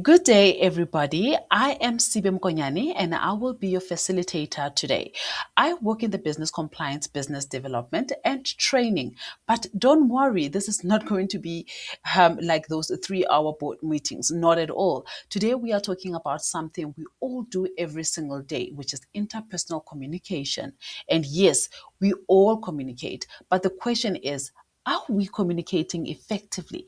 Good day, everybody. I am Sibe Mokonyane, and I will be your facilitator today. I work in the business compliance, business development, and training. But don't worry, this is not going to be like those 3-hour board meetings, not at all. Today, we are talking about something we all do every single day, which is interpersonal communication. And yes, we all communicate, but the question is, are we communicating effectively?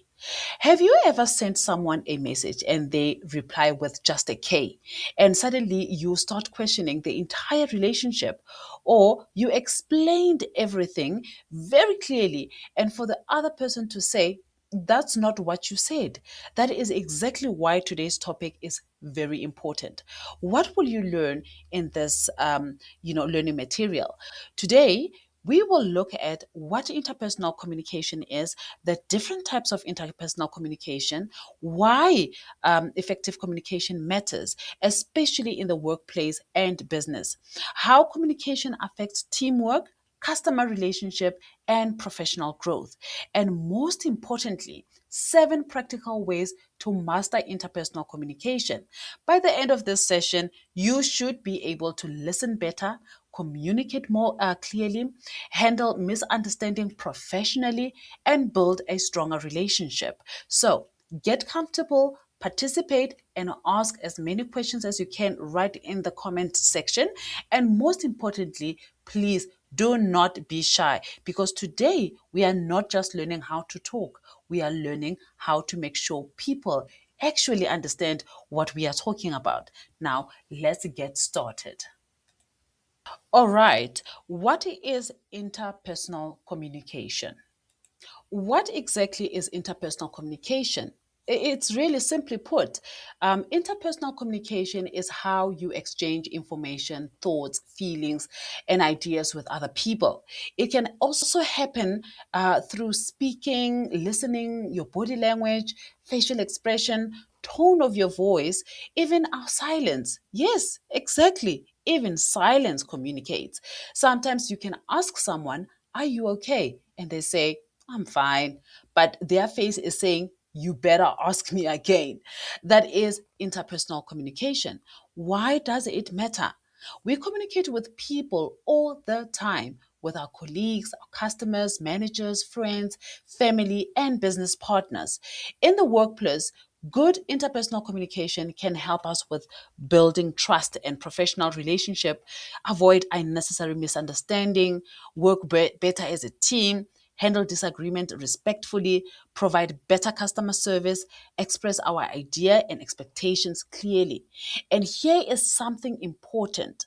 Have you ever sent someone a message and they reply with just a K, and suddenly you start questioning the entire relationship? Or you explained everything very clearly, and for the other person to say, that's not what you said. That is exactly why today's topic is very important. What will you learn in this, learning material? Today, we will look at what interpersonal communication is, the different types of interpersonal communication, why effective communication matters, especially in the workplace and business, how communication affects teamwork, customer relationship, and professional growth. And most importantly, 7 practical ways to master interpersonal communication. By the end of this session, you should be able to listen better, communicate more clearly, handle misunderstanding professionally, and build a stronger relationship. So get comfortable, participate, and ask as many questions as you can right in the comment section. And most importantly, please do not be shy, because today we are not just learning how to talk, we are learning how to make sure people actually understand what we are talking about. Now, let's get started. All right, what is interpersonal communication? What exactly is interpersonal communication? It's really simply put, interpersonal communication is how you exchange information, thoughts, feelings, and ideas with other people. It can also happen through speaking, listening, your body language, facial expression, tone of your voice, even our silence. Yes, exactly. Even silence communicates. Sometimes you can ask someone, "Are you okay?" And they say, "I'm fine." But their face is saying, "You better ask me again." That is interpersonal communication. Why does it matter? We communicate with people all the time, with our colleagues, our customers, managers, friends, family, and business partners. In the workplace, good interpersonal communication can help us with building trust and professional relationship, avoid unnecessary misunderstanding, work better as a team, handle disagreement respectfully, provide better customer service, express our idea and expectations clearly. And here is something important.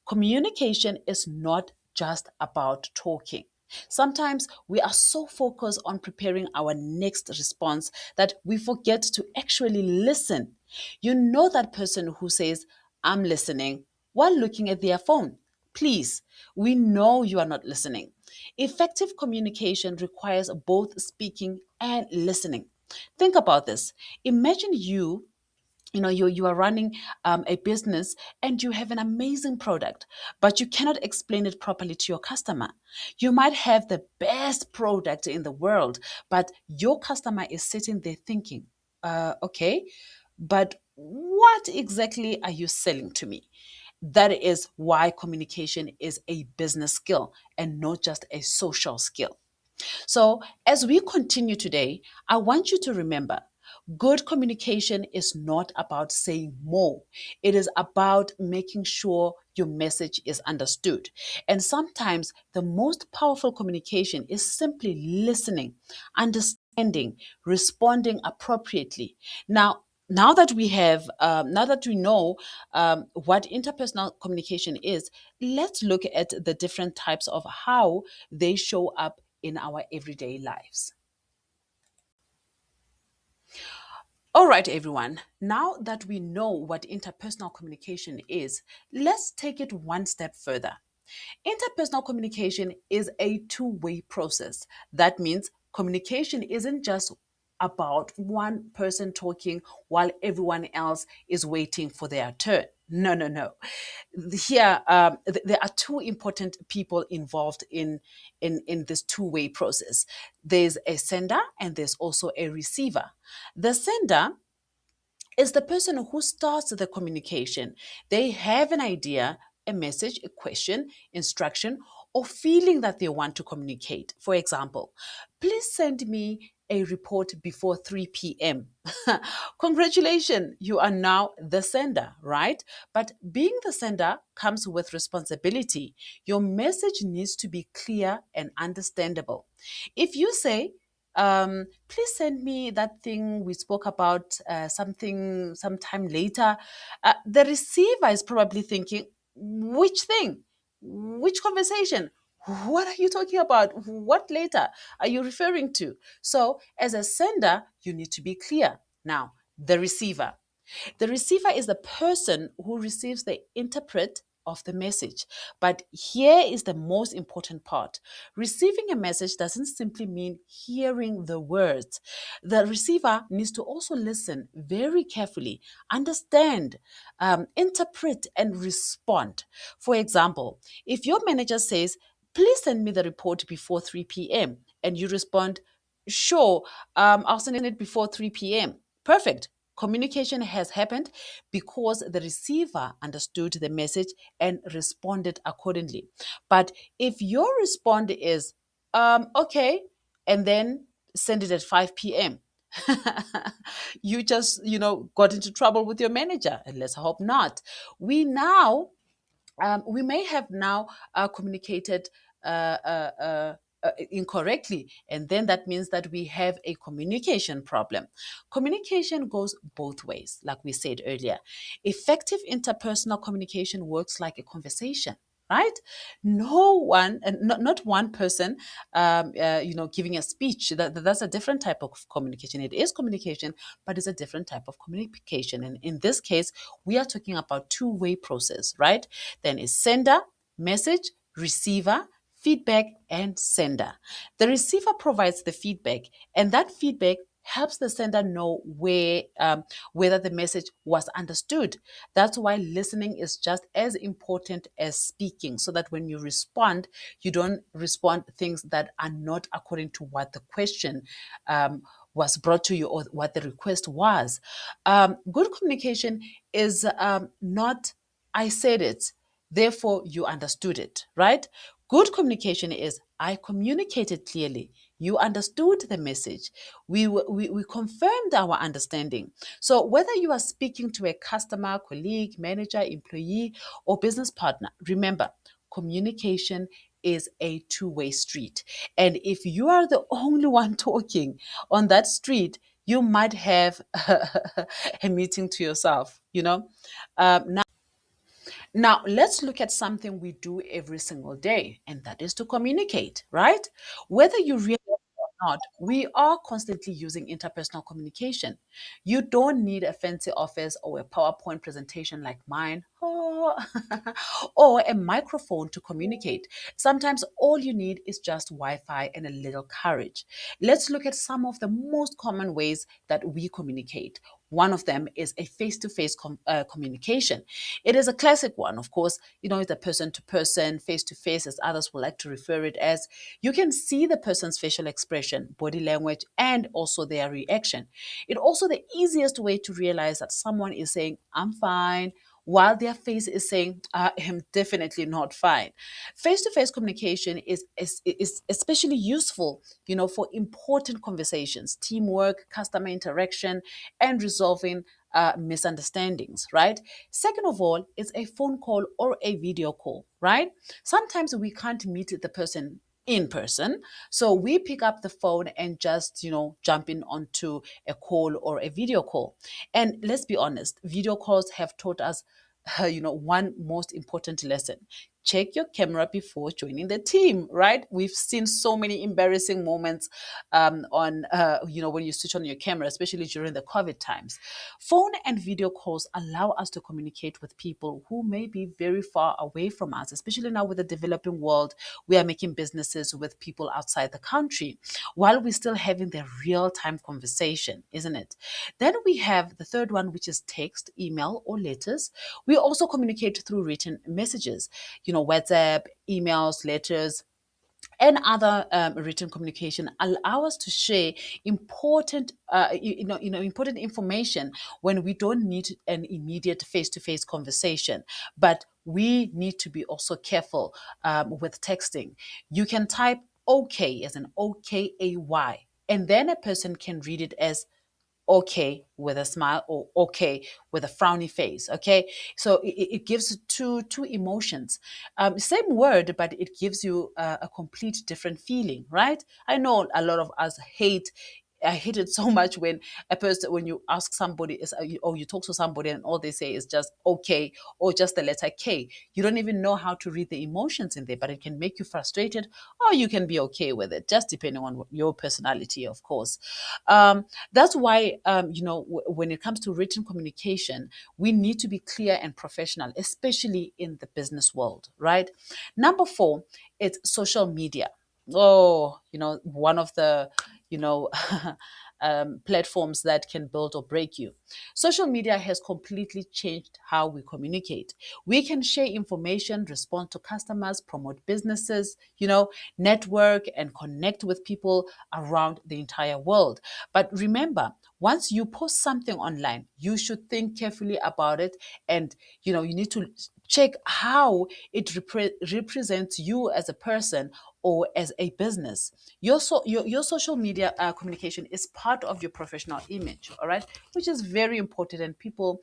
Communication is not just about talking. Sometimes we are so focused on preparing our next response that we forget to actually listen. You know that person who says, "I'm listening," while looking at their phone. Please, we know you are not listening. Effective communication requires both speaking and listening. Think about this. Imagine you are running a business and you have an amazing product, but you cannot explain it properly to your customer. You might have the best product in the world, but your customer is sitting there thinking, okay, but what exactly are you selling to me? That is why communication is a business skill and not just a social skill. So, as we continue today, I want you to remember, good communication is not about saying more. It is about making sure your message is understood. And sometimes the most powerful communication is simply listening, understanding, responding appropriately. Now that we know what interpersonal communication is, let's look at the different types of how they show up in our everyday lives. All right, everyone. Now that we know what interpersonal communication is, let's take it one step further. Interpersonal communication is a two-way process. That means communication isn't just about one person talking while everyone else is waiting for their turn. No, no, no. Here, there are two important people involved in this two-way process. There's a sender and there's also a receiver. The sender is the person who starts the communication. They have an idea, a message, a question, instruction, or feeling that they want to communicate. For example, please send me a report before 3 p.m. Congratulations, you are now the sender, right? But being the sender comes with responsibility. Your message needs to be clear and understandable. If you say, please send me that thing we spoke about, something sometime later. The receiver is probably thinking, which thing? Which conversation? What are you talking about? What later are you referring to? So, as a sender, you need to be clear. Now, the receiver. The receiver is the person who receives the interpret of the message. But here is the most important part. Receiving a message doesn't simply mean hearing the words. The receiver needs to also listen very carefully, understand, interpret, and respond. For example, if your manager says, please send me the report before 3 p.m., and you respond, sure, I'll send it before 3 p.m. Perfect. Communication has happened because the receiver understood the message and responded accordingly. But if your response is, okay, and then send it at 5 p.m., you just, got into trouble with your manager. And let's hope not. We may have now communicated incorrectly, and then that means that we have a communication problem. Communication goes both ways, like we said earlier. Effective interpersonal communication works like a conversation. Right? No one, not one person, giving a speech. That's a different type of communication. It is communication, but it's a different type of communication. And in this case, we are talking about two-way process, right? Then is sender, message, receiver, feedback, and sender. The receiver provides the feedback, and that feedback helps the sender know whether the message was understood. That's why listening is just as important as speaking, so that when you respond, you don't respond things that are not according to what the question was brought to you or what the request was. Good communication is not, I said it, therefore you understood it, right? Good communication is, I communicated clearly. You understood the message. We confirmed our understanding. So, whether you are speaking to a customer, colleague, manager, employee, or business partner, remember, communication is a two-way street. And if you are the only one talking on that street, you might have a meeting to yourself, now, let's look at something we do every single day, and that is to communicate, right? Whether you realize it or not, we are constantly using interpersonal communication. You don't need a fancy office or a PowerPoint presentation like mine, or a microphone to communicate. Sometimes all you need is just Wi Fi and a little courage. Let's look at some of the most common ways that we communicate. One of them is a face to face communication. It is a classic one, of course. It's a person to person, face to face, as others would like to refer it as. You can see the person's facial expression, body language, and also their reaction. It's also the easiest way to realize that someone is saying, I'm fine, while their face is saying, I am definitely not fine. Face to face communication is especially useful, for important conversations, teamwork, customer interaction, and resolving misunderstandings, right? Second of all, it's a phone call or a video call, right? Sometimes we can't meet the person in person. So we pick up the phone and just, jump in onto a call or a video call. And let's be honest, video calls have taught us, one most important lesson. Check your camera before joining the team, right? We've seen so many embarrassing moments when you switch on your camera, especially during the COVID times. Phone and video calls allow us to communicate with people who may be very far away from us, especially now with the developing world. We are making businesses with people outside the country while we're still having the real time conversation, isn't it? Then we have the third one, which is text, email, or letters. We also communicate through written messages, WhatsApp, emails, letters, and other written communication allow us to share important important information when we don't need an immediate face-to-face conversation, but we need to be also careful with texting. You can type okay as an OKAY, and then a person can read it as okay with a smile or okay with a frowny face. Okay, so it gives two emotions, same word, but it gives you a complete different feeling, right? I know a lot of us hate, I hate it so much when a person, when you ask somebody is or you talk to somebody and all they say is just okay or just the letter K. You don't even know how to read the emotions in there, but it can make you frustrated or you can be okay with it, just depending on your personality, of course. That's why when it comes to written communication, we need to be clear and professional, especially in the business world, right? Number four, it's social media. Oh, one of the you know platforms that can build or break you. Social media has completely changed how we communicate. We can share information, respond to customers, promote businesses, network and connect with people around the entire world. But remember, once you post something online, you should think carefully about it, and you need to check how it represents you as a person or as a business. Your social media communication is part of your professional image, all right, which is very important, and people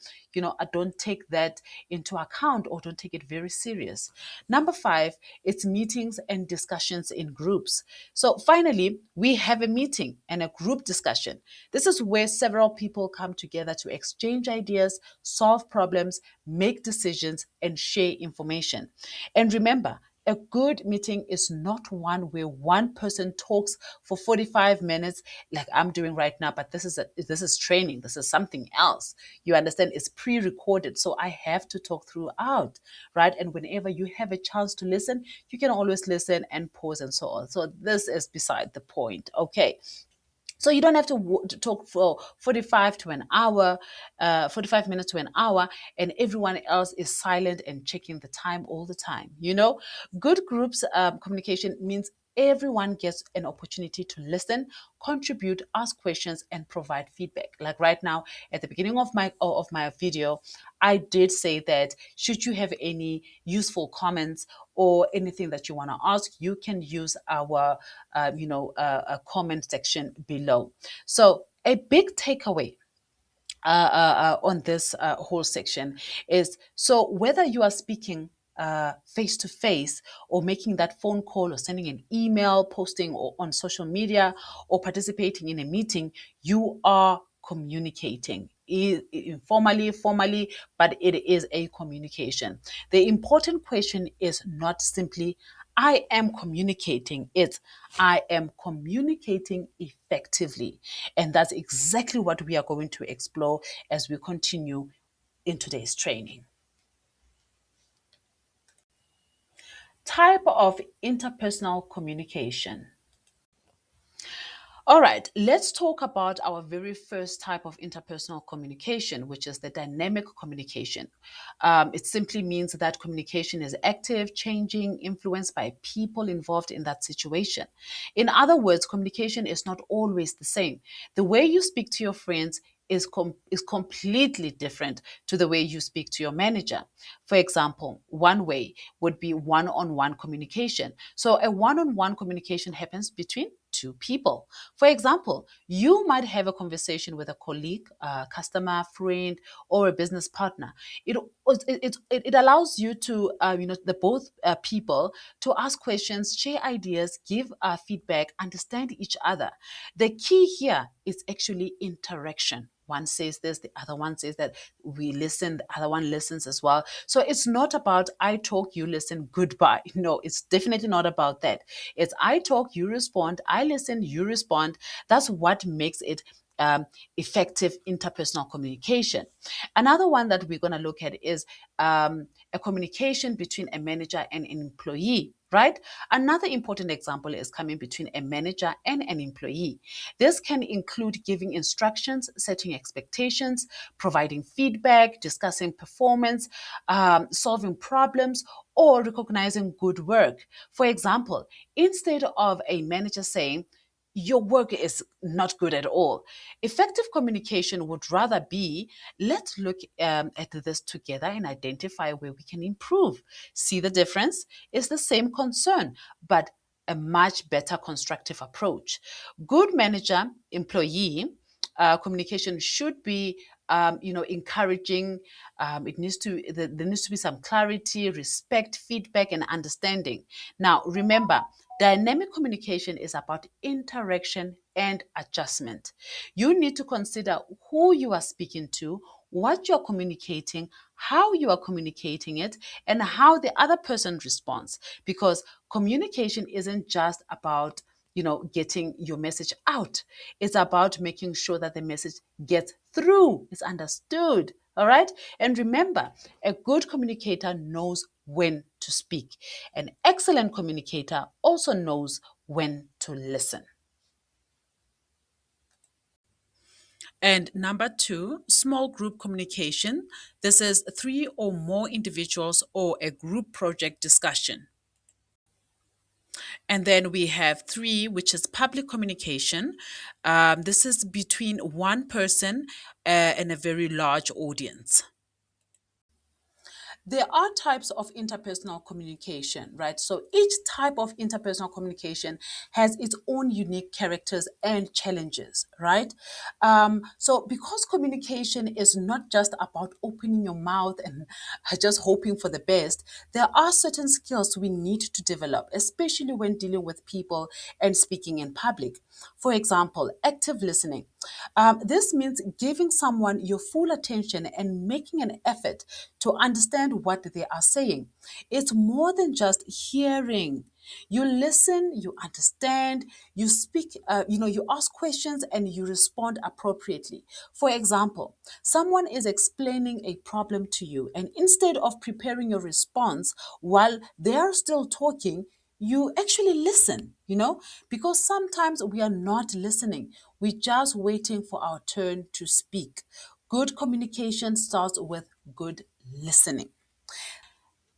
don't take that into account or don't take it very serious. Number five, it's meetings and discussions in groups. So finally, we have a meeting and a group discussion. This is where several people come together to exchange ideas, solve problems, make decisions, and share information. And remember, a good meeting is not one where one person talks for 45 minutes like I'm doing right now, but this is training. This is something else. You understand? It's pre-recorded, so I have to talk throughout, right? And whenever you have a chance to listen, you can always listen and pause and so on. So this is beside the point. Okay. So you don't have to talk for 45 to an hour, 45 minutes to an hour, and everyone else is silent and checking the time all the time. Good groups communication means everyone gets an opportunity to listen, contribute, ask questions, and provide feedback. Like right now, at the beginning of my video, I did say that should you have any useful comments or anything that you want to ask, you can use our a comment section below. So a big takeaway on this whole section is, so whether you are speaking face to face or making that phone call or sending an email, posting or on social media or participating in a meeting, you are communicating informally, formally, but it is a communication. The important question is not simply I am communicating, it's I am communicating effectively. And that's exactly what we are going to explore as we continue in today's training. Type of interpersonal communication. All right, let's talk about our very first type of interpersonal communication, which is the dynamic communication. It simply means that communication is active, changing, influenced by people involved in that situation. In other words, communication is not always the same. The way you speak to your friends is completely different to the way you speak to your manager. For example, one way would be one-on-one communication. So a one-on-one communication happens between two people. For example, you might have a conversation with a colleague, a customer, friend, or a business partner. It allows you to, the both people to ask questions, share ideas, give feedback, understand each other. The key here is actually interaction. One says this, the other one says that, we listen, the other one listens as well. So it's not about I talk, you listen, goodbye. No, it's definitely not about that. It's I talk, you respond, I listen, you respond. That's what makes it effective interpersonal communication. Another one that we're going to look at is a communication between a manager and an employee. right? Another important example is coming between a manager and an employee. This can include giving instructions, setting expectations, providing feedback, discussing performance, solving problems, or recognizing good work. For example, instead of a manager saying, your work is not good at all. Effective communication would rather be, let's look at this together and identify where we can improve. See the difference? It's the same concern, but a much better constructive approach. Good manager employee communication should be encouraging. It needs to there needs to be some clarity, respect, feedback, and understanding. Now remember, dynamic communication is about interaction and adjustment. You need to consider who you are speaking to, what you're communicating, how you are communicating it, and how the other person responds. Because communication isn't just about getting your message out. It's about making sure that the message gets through, is understood. All right. And remember, a good communicator knows when to speak. An excellent communicator also knows when to listen. And number two, small group communication. This is three or more individuals or a group project discussion. And then we have three, which is public communication. This is between one person and a very large audience. There are types of interpersonal communication, right? So each type of interpersonal communication has its own unique characters and challenges, right? So because communication is not just about opening your mouth and just hoping for the best, there are certain skills we need to develop, especially when dealing with people and speaking in public. For example, active listening. This means giving someone your full attention and making an effort to understand what they are saying. It's more than just hearing. You listen, you understand, you speak, you ask questions and you respond appropriately. For example, someone is explaining a problem to you, and instead of preparing your response while they are still talking, you actually listen, because sometimes we are not listening. We're just waiting for our turn to speak. Good communication starts with good listening.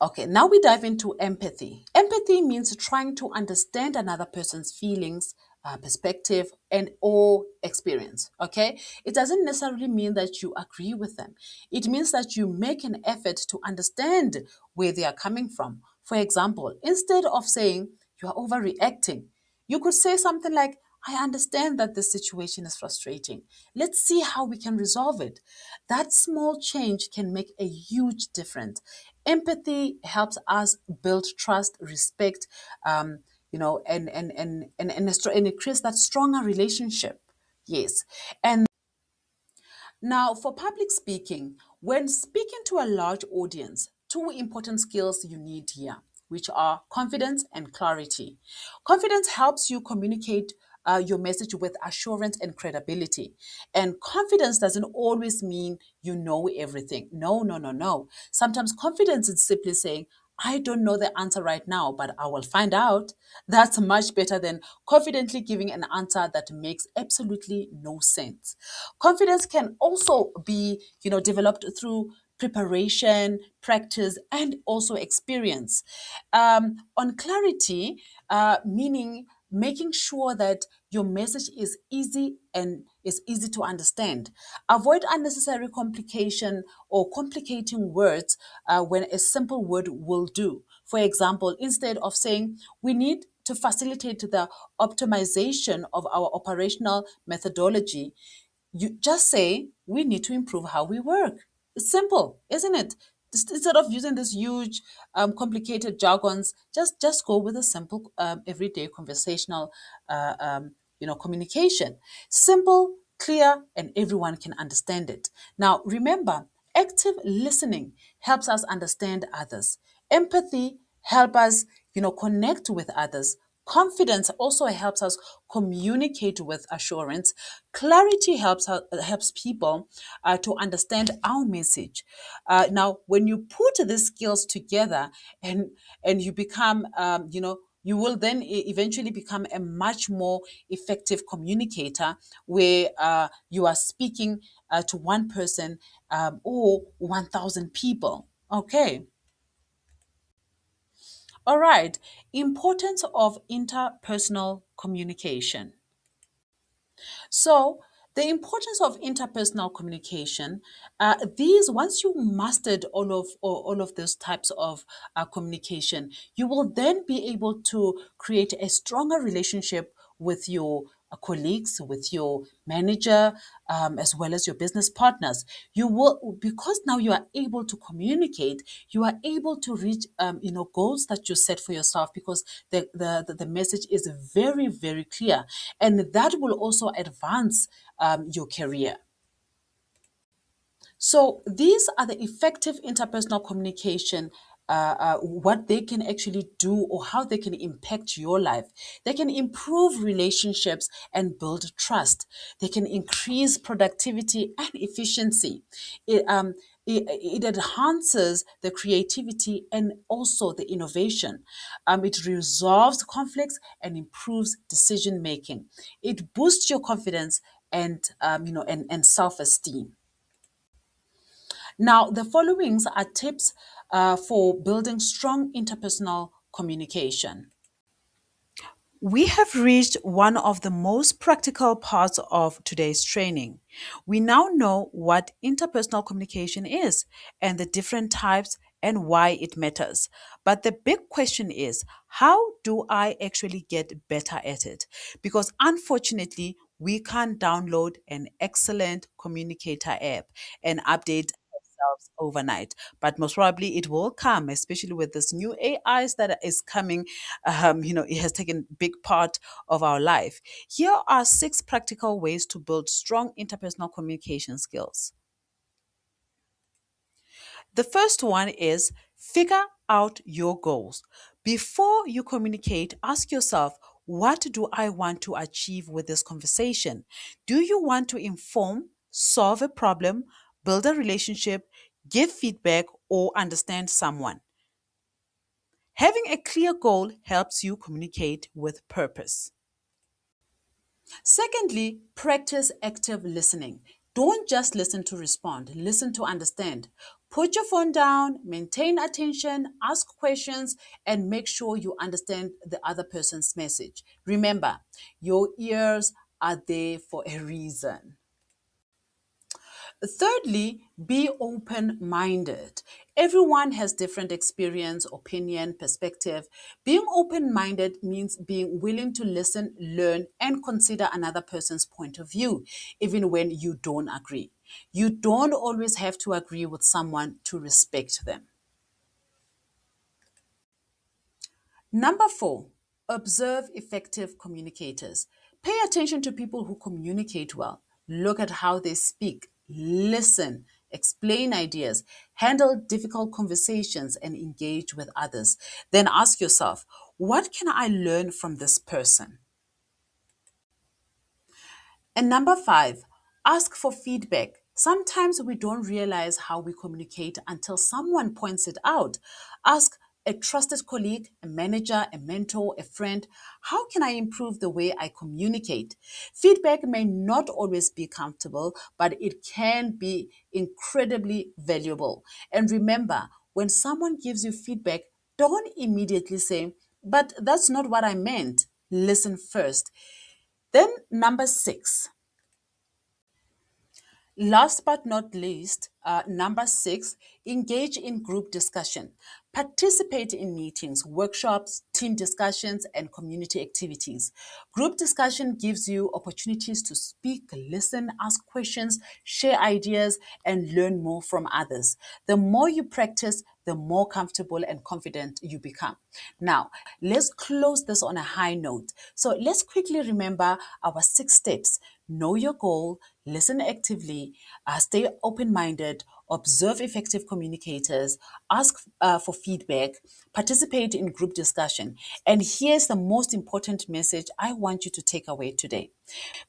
Okay, now we dive into empathy. Empathy means trying to understand another person's feelings, perspective, and or experience. Okay, it doesn't necessarily mean that you agree with them. It means that you make an effort to understand where they are coming from. For example, instead of saying you are overreacting, you could say something like, I understand that this situation is frustrating. Let's see how we can resolve it. That small change can make a huge difference. Empathy helps us build trust, respect, and it creates that stronger relationship. Yes. And now, for public speaking, when speaking to a large audience, two important skills you need here, which are confidence and clarity. Confidence helps you communicate your message with assurance and credibility. And confidence doesn't always mean you know everything. No, no, no, no. Sometimes confidence is simply saying, I don't know the answer right now, but I will find out. That's much better than confidently giving an answer that makes absolutely no sense. Confidence can also be, developed through preparation, practice, and also experience. On clarity, meaning making sure that your message is easy and is easy to understand. Avoid unnecessary complication or complicating words when a simple word will do. For example, instead of saying, we need to facilitate the optimization of our operational methodology, you just say, we need to improve how we work. It's simple, isn't it? Instead of using this huge, complicated jargons, just go with a simple, everyday conversational, communication. Simple, clear, and everyone can understand it. Now, remember, active listening helps us understand others. Empathy help us, connect with others. Confidence also helps us communicate with assurance. Clarity helps people to understand our message. Now, when you put these skills together and you become, you will then eventually become a much more effective communicator where you are speaking to one person or 1,000 people. Okay. All right. Importance of interpersonal communication. So, the importance of interpersonal communication. These, once you mastered all of those types of communication, you will then be able to create a stronger relationship with your colleagues, with your manager, as well as your business partners. You will, because now you are able to communicate, you are able to reach, goals that you set for yourself, because the message is very, very clear. And that will also advance your career. So these are the effective interpersonal communication, what they can actually do or how they can impact your life. They can improve relationships and build trust. They can increase productivity and efficiency. It enhances the creativity and also the innovation. It resolves conflicts and improves decision making. It boosts your confidence and self-esteem. Now, the followings are tips for building strong interpersonal communication. We have reached one of the most practical parts of today's training. We now know what interpersonal communication is and the different types and why it matters. But the big question is, how do I actually get better at it? Because unfortunately, we can't download an excellent communicator app and update ourselves overnight, but most probably it will come, especially with this new AIs that is coming. It has taken big part of our life. Here are 6 practical ways to build strong interpersonal communication skills. The first one is figure out your goals. Before you communicate, ask yourself, what do I want to achieve with this conversation? Do you want to inform, solve a problem, build a relationship, give feedback, or understand someone? Having a clear goal helps you communicate with purpose. Secondly, practice active listening. Don't just listen to respond, listen to understand. Put your phone down, maintain attention, ask questions, and make sure you understand the other person's message. Remember, your ears are there for a reason. Thirdly, be open minded. Everyone has different experience, opinion, perspective. Being open minded means being willing to listen, learn, and consider another person's point of view, even when you don't agree. You don't always have to agree with someone to respect them. Number 4, observe effective communicators. Pay attention to people who communicate well. Look at how they speak, listen, explain ideas, handle difficult conversations, and engage with others. Then ask yourself, what can I learn from this person? And number 5, ask for feedback. Sometimes we don't realize how we communicate until someone points it out. Ask a trusted colleague, a manager, a mentor, a friend, how can I improve the way I communicate? Feedback may not always be comfortable, but it can be incredibly valuable. And remember, when someone gives you feedback, don't immediately say, but that's not what I meant. Listen first. Then, number 6, last but not least, number 6, engage in group discussion. Participate in meetings, workshops, team discussions, and community activities. Group discussion gives you opportunities to speak, listen, ask questions, share ideas, and learn more from others. The more you practice, the more comfortable and confident you become. Now, let's close this on a high note. So let's quickly remember our 6 steps. Know your goal, listen actively, stay open minded, observe effective communicators, ask for feedback, participate in group discussion. And here's the most important message I want you to take away today.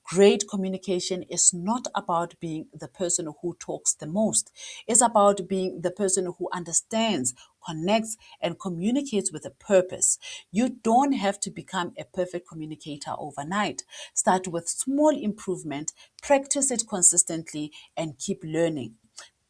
Great communication is not about being the person who talks the most. It's about being the person who understands, connects, and communicates with a purpose. You don't have to become a perfect communicator overnight. Start with small improvement, practice it consistently, and keep learning.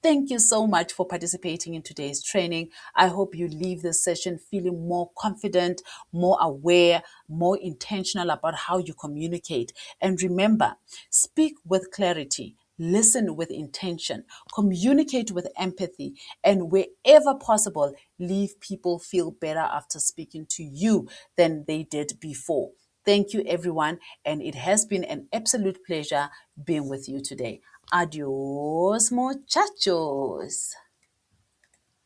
Thank you so much for participating in today's training. I hope you leave this session feeling more confident, more aware, more intentional about how you communicate. And remember, speak with clarity, listen with intention, communicate with empathy, and wherever possible, leave people feel better after speaking to you than they did before. Thank you, everyone, and it has been an absolute pleasure being with you today. Adios, muchachos.